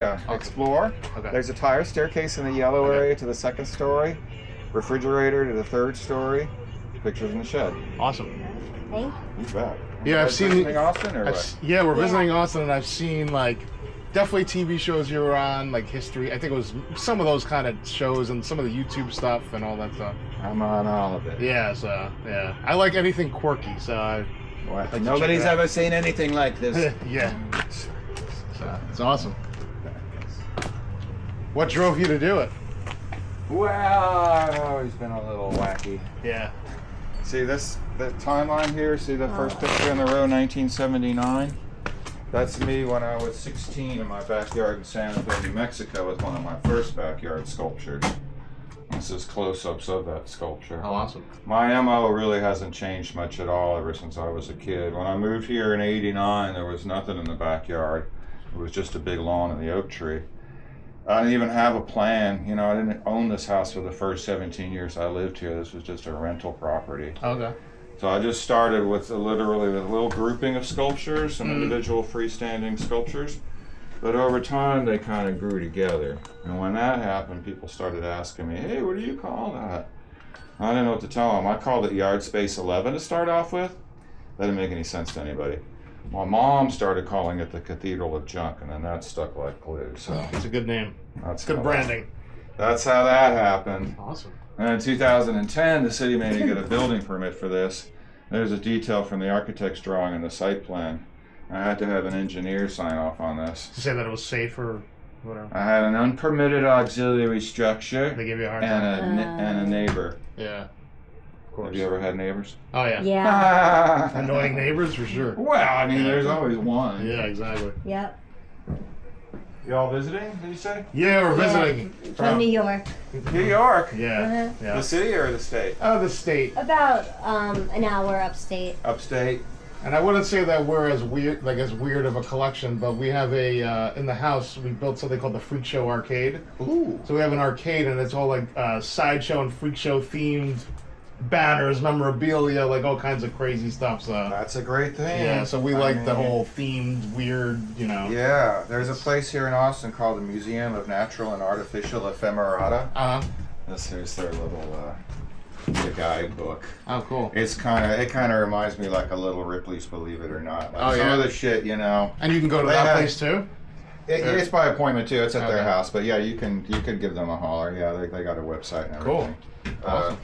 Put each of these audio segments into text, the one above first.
Yeah, Awesome. explore. Okay. There's a tire staircase in the yellow area to the second story, refrigerator to the third story, pictures in the shed. Awesome. Thank You bet. Yeah, I've seen. Visiting Austin or what? Yeah, we're Yeah. visiting Austin, and I've seen like definitely TV shows you were on, like history. I think it was some of those kind of shows and some of the YouTube stuff and all that stuff. I'm on all of it. Yeah, so yeah, I like anything quirky. So Well, to nobody's check it out. ever seen anything like this. yeah, so it's awesome. What drove you to do it? Well, I've always been a little wacky. Yeah. See this, the timeline here? See the first picture in the row, 1979? That's me when I was 16 in my backyard in San Antonio, New Mexico with one of my first backyard sculptures. This is close-ups of that sculpture. Oh, awesome. My MO really hasn't changed much at all ever since I was a kid. When I moved here in '89, there was nothing in the backyard. It was just a big lawn and the oak tree. I didn't even have a plan. You know, I didn't own this house for the first 17 years I lived here. This was just a rental property. Okay. So I just started with literally a little grouping of sculptures, some individual freestanding sculptures. But over time, they kind of grew together. And when that happened, people started asking me, hey, what do you call that? I didn't know what to tell them. I called it Yard Space 11 to start off with. That didn't make any sense to anybody. My mom started calling it the Cathedral of Junk, and then that stuck like glue. So It's a good name. that's Good how branding. That's how that happened. Awesome. And in 2010, the city made me get a building permit for this. There's a detail from the architect's drawing and the site plan. I had to have an engineer sign off on this. To say that it was safe or whatever. I had an unpermitted auxiliary structure They give you a hard and time. and a neighbor. Yeah. Of course. Have you ever had neighbors? Oh yeah. Yeah. Annoying neighbors for sure. Well, I mean, there's always one. Yeah, exactly. Yep. Y'all visiting, did you say? Yeah, we're visiting. From New York. New York. Yeah. The Yeah. city or the state? Oh, the state. About an hour upstate. Upstate. And I wouldn't say that we're as weird of a collection, but we have a in the house we built something called the Freak Show Arcade. Ooh. So we have an arcade and it's all like sideshow and freak show themed banners, memorabilia, like all kinds of crazy stuff. So That's a great thing. yeah, so we I like mean, the whole themed, weird, you know. Yeah, there's a place here in Austin called the Museum of Natural and Artificial Ephemerata. This here's their little the guidebook. Oh, cool. It kind of reminds me like a little Ripley's Believe It or Not. Like Oh, some yeah? of the shit, you know. And you can go to They that have- place too. It's by appointment too. It's at their Okay. house, but yeah, you can give them a holler. Yeah, they got a website and Cool. everything. Awesome.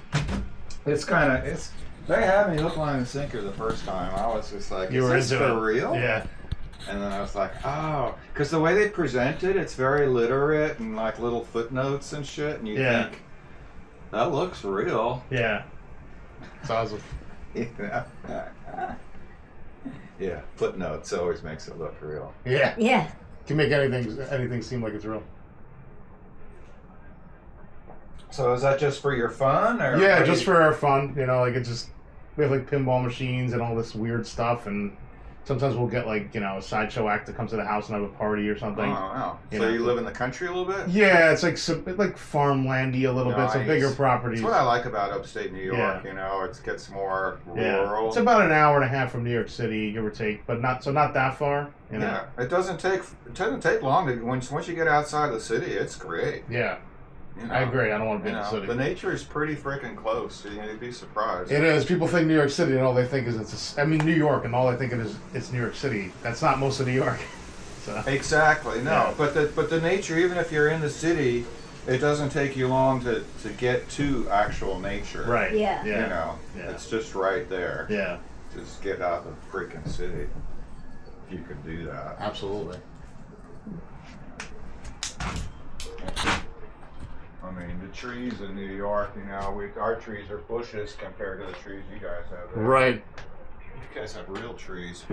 They had me hook, line, and sinker the first time. I was just like, You is were this into for it. real? Yeah. And then I was like, oh, because the way they present it, it's very literate and like little footnotes and shit, and you Yeah. think that looks real. Yeah. It's awesome. Yeah. Yeah, footnotes always makes it look real. Yeah. Yeah. Can make anything seem like it's real. So is that just for your fun, or Yeah, just for our fun, you know, like it's just we have like pinball machines and all this weird stuff, and sometimes we'll get like, you know, a sideshow act that comes to the house and have a party or Oh, something. wow. You So know. you live in the country a little bit? Yeah, it's like like farmlandy a little bit, so Nice. bigger properties. That's what I like about upstate New York. Yeah. You know, it gets more Yeah, rural. it's about an hour and a half from New York City, give or take, but not that far. You know. Yeah, it doesn't take long to once you get outside the city, it's great. Yeah, You know? I agree. I don't want to be You in the know, city. the nature is pretty freaking close. So you'd be surprised. It is. People think New York City, and all they think is New York, and all they think it's New York City. That's not most of New York. So. Exactly. No, Yeah. but the nature, even if you're in the city, it doesn't take you long to get to actual nature. Right. Yeah. Yeah. You know, Yeah. it's just right there. Yeah. Just get out of the freaking city. If you could do that. Absolutely. I mean, the trees in New York, you know, our trees are bushes compared to the trees you guys have there. Right. You guys have real trees.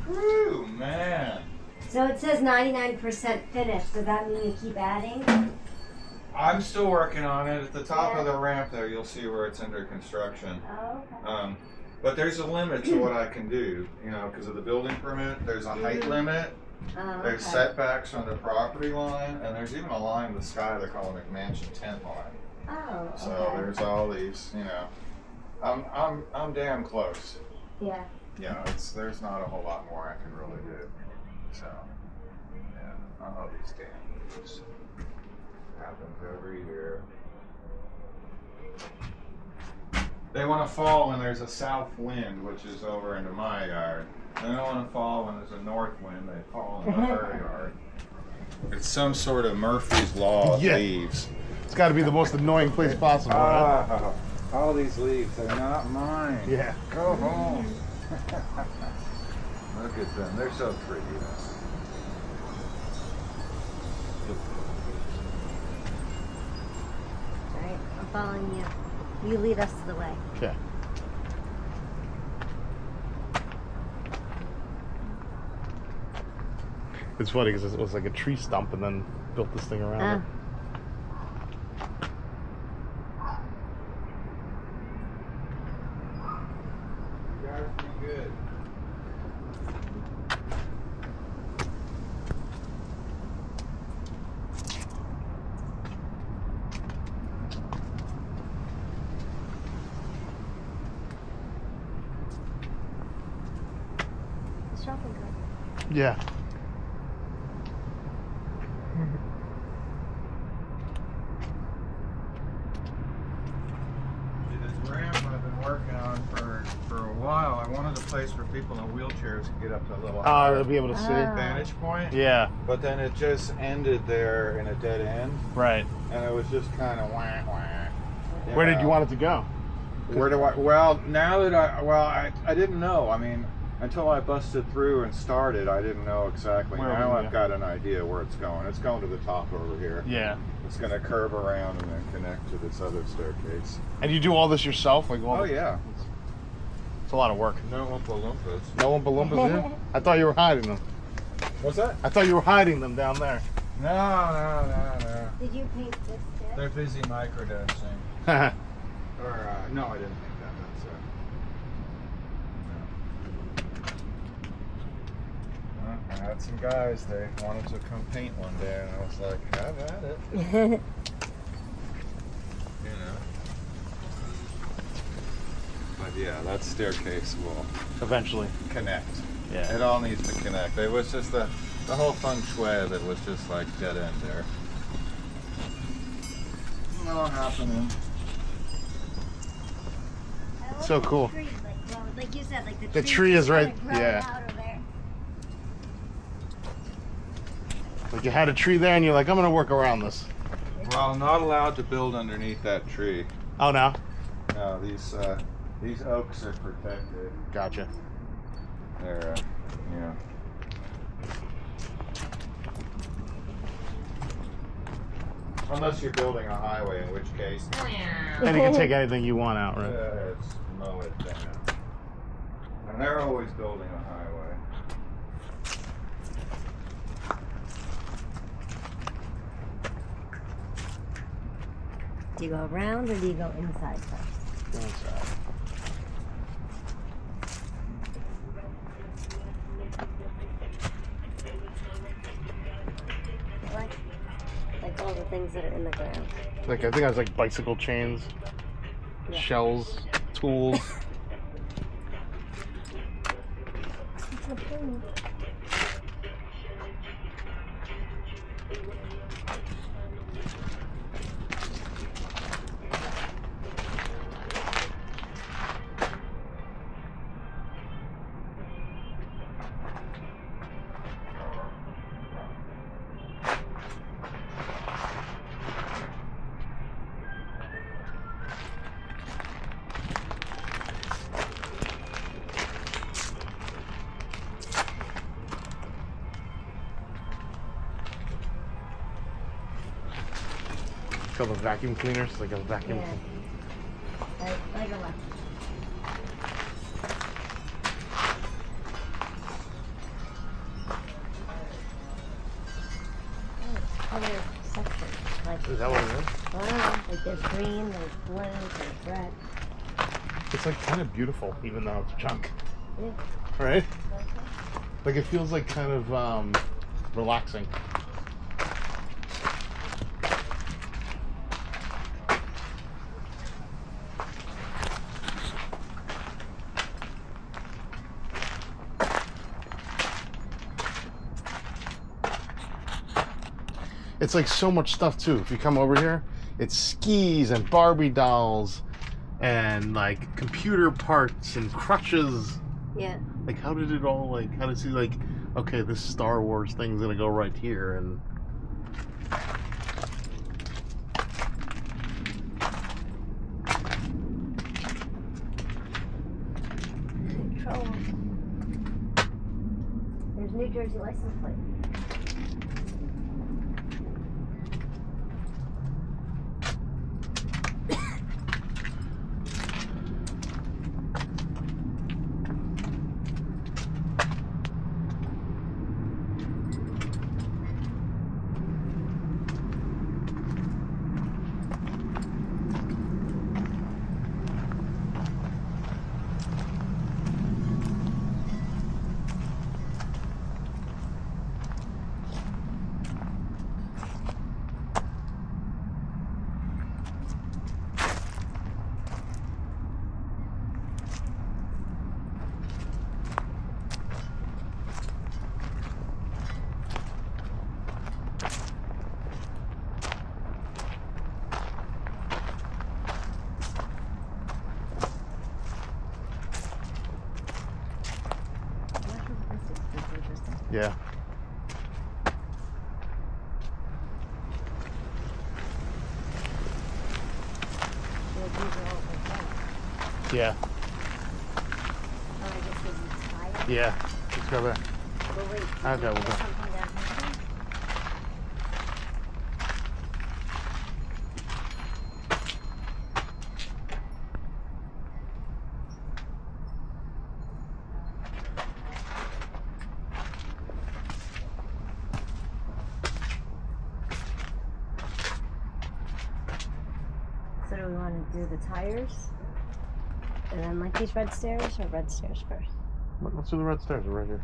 Woo, man. So it says 99% finished. Does that mean you keep adding? I'm still working on it. At the top of the ramp there, you'll see where it's under construction. Oh, okay. But there's a limit to what I can do, you know, because of the building permit. There's a height limit. Oh, There's okay. setbacks on the property line, and there's even a line in the sky they're calling a mansion tent line. Oh, okay. So there's all these, you know. I'm damn close. Yeah. You know, there's not a whole lot more I can really do. So yeah, all these damn leaves. Happens every year. They want to fall when there's a south wind, which is over into my yard. They don't want to fall when there's a north wind. They fall into her yard. It's some sort of Murphy's Law of Yeah. leaves. It's got to be the most annoying place possible. Right? Ah, all these leaves, they're not mine. Yeah. Go home. Look at them. They're so pretty. All right, I'm following you. You lead us to the way. Okay. It's funny because it was like a tree stump and then built this thing around it. You guys do good. It's shopping good. Yeah. This ramp I've been working on for a while. I wanted a place for people in wheelchairs to get up to a little Oh, higher to be able to see. Ah. vantage point. Yeah. But then it just ended there in a dead end, Right. and it was just kind of wah wah. Where did you want it to go? Where do I? Well, now that I didn't know. I mean, until I busted through and started, I didn't know exactly. Where Now was it? I've got an idea where it's going. It's going to the top over here. Yeah. It's going to curve around and then connect to this other staircase. And you do all this yourself? Like all Oh the- yeah. It's a lot of work. No Oompa Loompas. No Oompa Loompas in? I thought you were hiding them. What's that? I thought you were hiding them down there. No. Did you paint this too? They're busy microdosing. Yeah. Or no, I didn't think that. That's Well, I had some guys. They wanted to come paint one day, and I was like, "Have at it." You know. But yeah, that staircase will Eventually. connect. Yeah. It all needs to connect. It was just the whole feng shui that was just like dead end there. No happening. I love So the cool. Tree, like you said, like The the tree just is right- kinda growing yeah. out of there. Like you had a tree there and you're like, I'm going to work around this. Well, not allowed to build underneath that tree. Oh, no? No, these oaks are protected. Gotcha. They're, yeah. Unless you're building a highway, in which case, And you can take anything you want out, right? it's mow it down. And they're always building a highway. Do you go around or do you go inside first? Inside. Like all the things that are in the ground. Like I think I was like bicycle chains, Yeah. shells, tools. Called the vacuum cleaners, like a vacuum. Yeah. Like a left. Other sections. Like, Is that what it is? wow, like there's green, there's blue, there's red. It's like kind of beautiful, even though it's junk, Yeah. right? Like it feels like kind of relaxing. It's like so much stuff too. If you come over here, it's skis and Barbie dolls and like computer parts and crutches. Yeah. Like how did it all like? How does he like? Okay, this Star Wars thing's gonna go right here and. Control. There's New Jersey license plate. Yeah. Yeah. Yeah. Let's go there. Okay, we'll go. So do we want to do the tires? And then like these red stairs or red stairs first? Let's do the red stairs right here.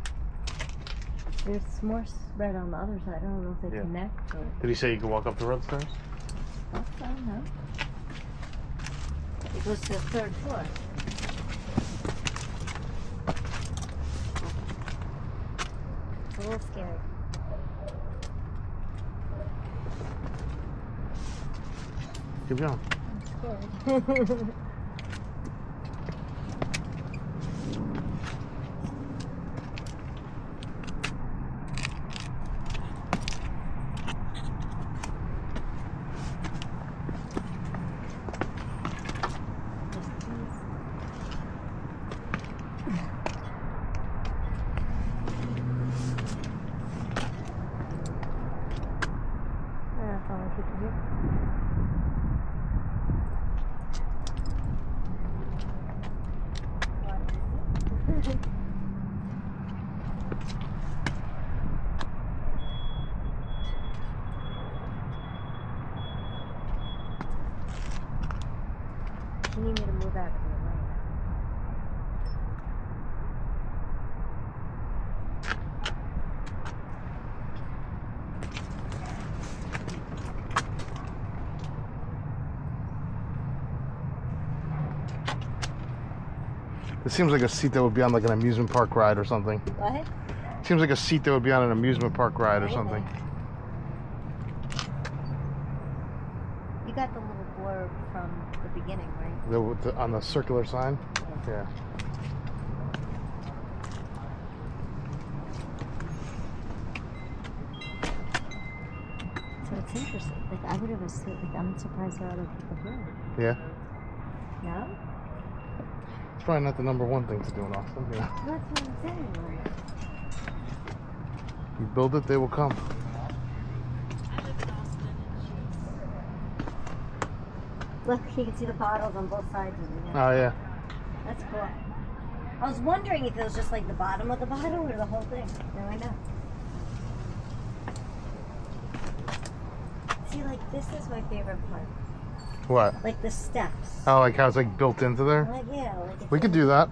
There's more red on the other side. I don't know if they connect or... Did he say you can walk up the red stairs? I don't know. It goes to the 3rd floor. It's a little scary. Keep going. I'm scared. You need me to move out to the right. It seems like a seat that would be on like an amusement park ride or something. What? Seems like a seat that would be on an amusement park ride or something. You got the little blurb from the beginning, right? On the circular sign? Yeah. So it's interesting. Like I would have assumed. Like I'm surprised there are other people here. Yeah. No? It's probably not the number one thing to do in Austin. Yeah. That's what I'm saying. Like, You build it, they will come. look, you can see the bottles on both sides of it. Oh yeah. That's cool. I was wondering if it was just like the bottom of the bottle or the whole thing. Now I know. See, like this is my favorite part. What? Like the steps. Oh, like how it's like built into there? Like yeah, like it's We could do that.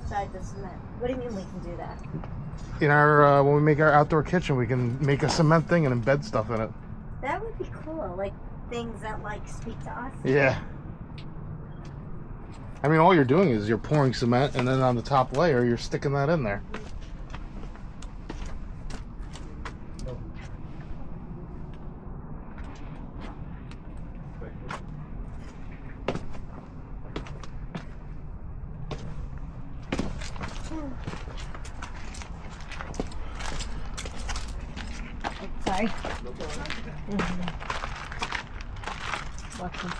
inside the cement. What do you mean we can do that? In our when we make our outdoor kitchen, we can make a cement thing and embed stuff in it. That would be cool. Like things that like speak to us. Yeah. I mean, all you're doing is you're pouring cement, and then on the top layer, you're sticking that in there. Sorry. Welcome.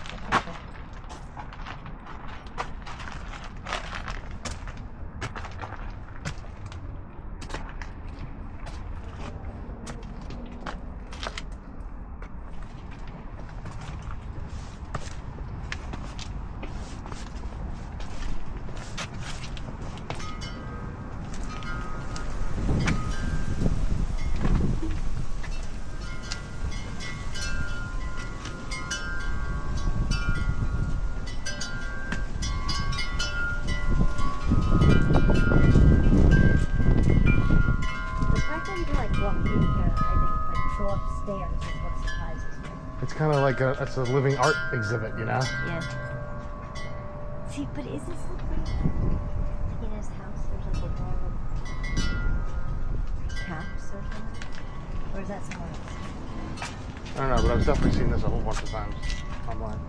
It's kind of like it's a living art exhibit, you know? Yeah. See, but is this like in his house? There's like a wall of caps or something? Or is that somewhere else? I don't know, but I've definitely seen this a whole bunch of times online.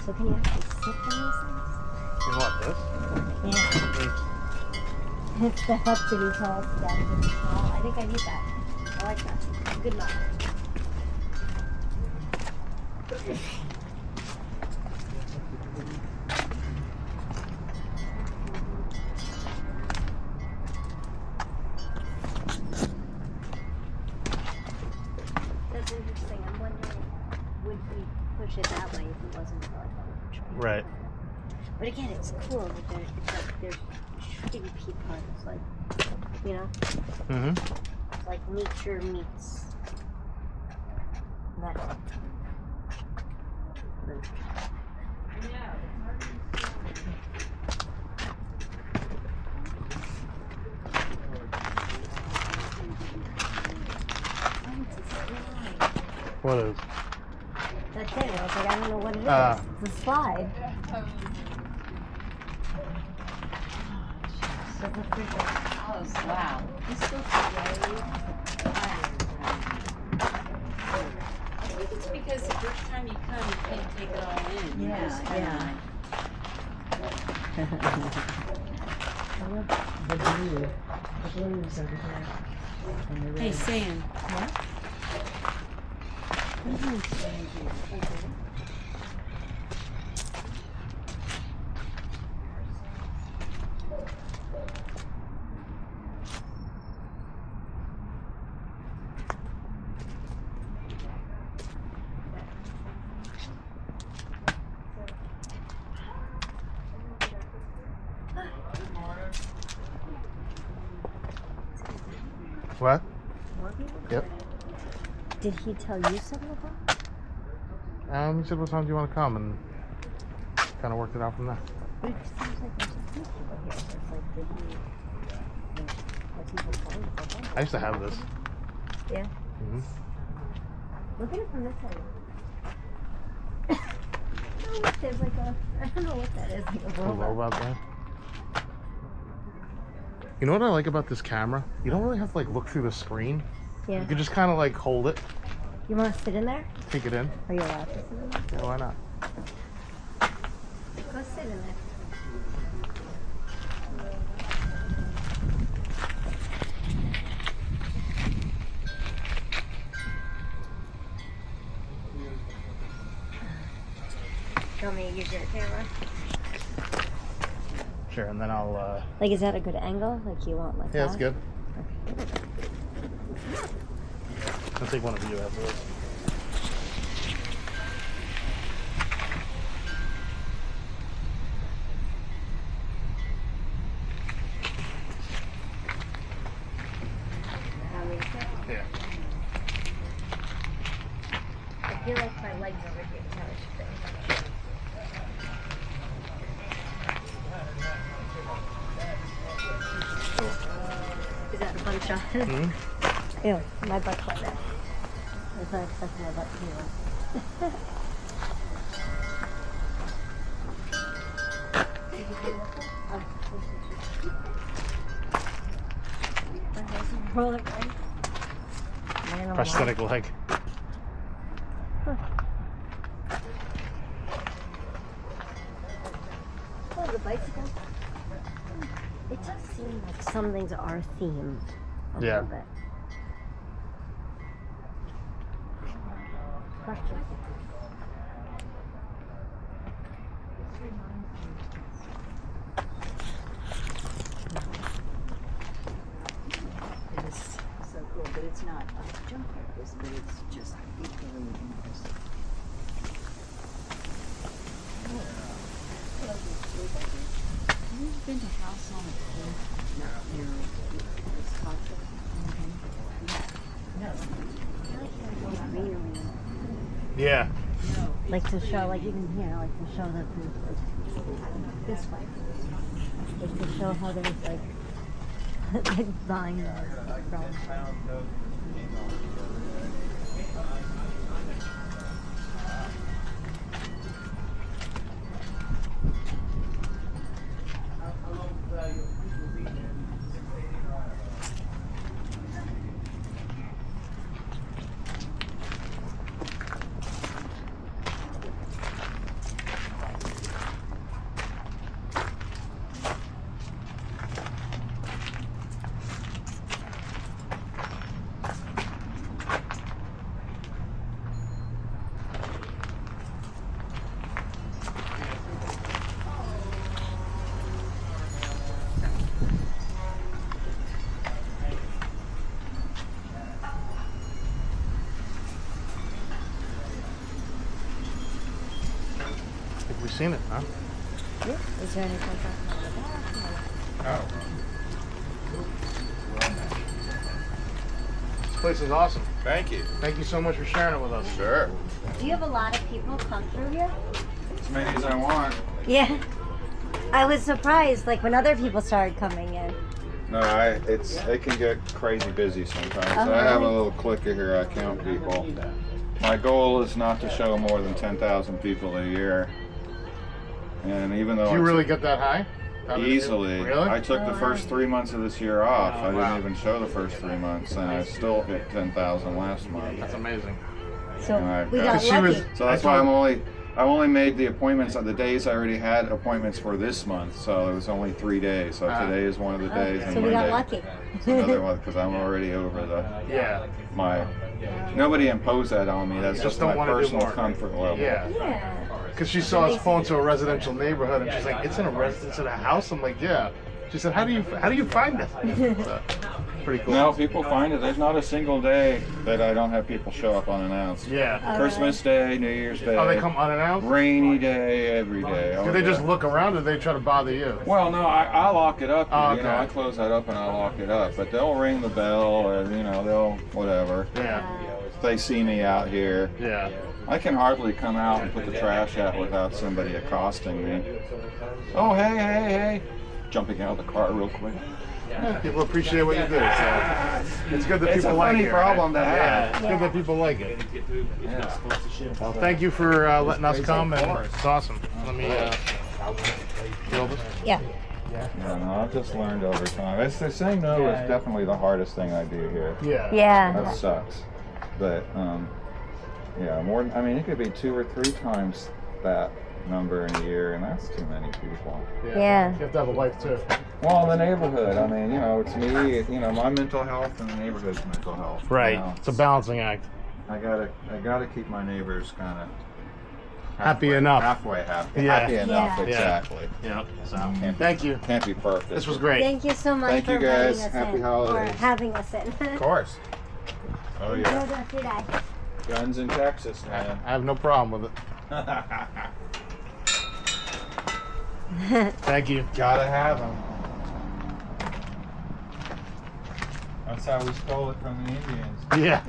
So can you actually sit in these things? In what, this? Yeah. Step up to be tall, down to be small. I think I need that. I like that. Good luck. That's interesting. I'm wondering, would we push it that way if it wasn't for like all the training? Right. But again, it's cool that it's like there's shitty parts, like, you know? Mm-hmm. Like nature meets metal. What is? That thing, I was like, I don't know what it is. It's a slide. So the freaking. Oh, wow. He's still today. I think it's because the first time you come, you can't take it all in. You just kinda I love the blue. The blues over there. And the red. Hey, Sam. What? What? More people? Yep. Did he tell you something about? He said, what time do you want to come? And kind of worked it out from there. But it seems like there's a few people here, so it's like, did he, has he been calling people? I used to have this. Yeah. Mm-hmm. Look at it from this side. Oh, look, there's like a, I don't know what that is, like a Hello robot. about that. You know what I like about this camera? You don't really have to like look through the screen. Yeah. You can just kind of like hold it, You want to sit in there? take it in. Are you allowed to sit in there? Yeah, why not? Go sit in there. Do you want me to use your camera? Sure, and then I'll. Like, is that a good angle? Like, you want like Yeah, that? that's good. I'll take one of you after this. Yeah. I feel like my legs over here is how it should be. Is that a fun shot? Mm-hmm. Ew, my butt's like that. I was not expecting my butt to be like. Roll it right. Prosthetic leg. bicycles. It does seem like some things are themed a Yeah. little bit. Question. It is so cool, but it's not a junk purpose, but it's just equally interesting. Have you been to House on a Cliff? Not near Wisconsin? No. Really? Yeah. No. Like to show, like even here, like to show that there's like this way. Like to show how there's like vines growing. I think we've seen it, huh? Yeah. Is there anything Oh. This place is awesome. Thank you. Thank you so much for sharing it with us. Sure. Do you have a lot of people come through here? As many as I want. Yeah. I was surprised, like when other people started coming in. No, it can get crazy busy sometimes. Uh-huh. I have a little clicker here. I count people. My goal is not to show more than 10,000 people a year. And even though Do you it's really get that high? easily, Really? I took the first 3 months of this year off. I wow. didn't even show the first 3 months, and I still hit 10,000 last month. That's amazing. So Alright, we good. got 'Cause she lucky. was- So that's why I only made the appointments on the days I already had appointments for this month. So it was only 3 days. So today is one of the days, and So we got Monday lucky. is another one because I'm already over Yeah. my. Nobody imposed that on me. That's You just just don't my wanna do personal more. comfort level. Yeah. Yeah. Because she saw us pull into a residential neighborhood, and she's like, "It's in a residence in a house." I'm like, "Yeah." She said, "How do you find it?" So, pretty cool. No, people find it. There's not a single day that I don't have people show up unannounced. Yeah. Christmas Day, New Year's Day, Oh, they come unannounced. rainy day, every day. Do they just look around, or they try to bother you? Well, no, I lock it up. Oh, You know, okay. I close that up and I lock it up. But they'll ring the bell, and they'll whatever. Yeah. If they see me out here, Yeah. I can hardly come out and put the trash out without somebody accosting me. Oh, hey! Jumping out of the car real quick. Yeah, people appreciate what you do. So it's good that It's people a like funny it. problem to have. Yeah, it's good that people like it. Yeah. Well, thank you for letting us come, and it's awesome. Let me feel this. Yeah. Yeah, no, I've just learned over time. Saying no is definitely the hardest thing I do here. Yeah. Yeah. That sucks. But yeah, it could be 2 or 3 times that number in a year, and that's too many people. Yeah. You have to have a life too. Well, the neighborhood. It's me. My mental health and the neighborhood's mental health. Right. It's a balancing act. I gotta keep my neighbors kind of Happy enough. Halfway happy. Yeah. Happy enough. Yeah. Exactly. Yeah. So Can't- thank you. Can't be perfect. This was great. Thank you so much Thank for you, guys. inviting us Happy in. holidays. Or having us in. Of course. Oh Enjoy yeah. the rest of your day. Guns in Texas, man. I have no problem with it. Thank you. Gotta have them. That's how we stole it from the Indians. Yeah.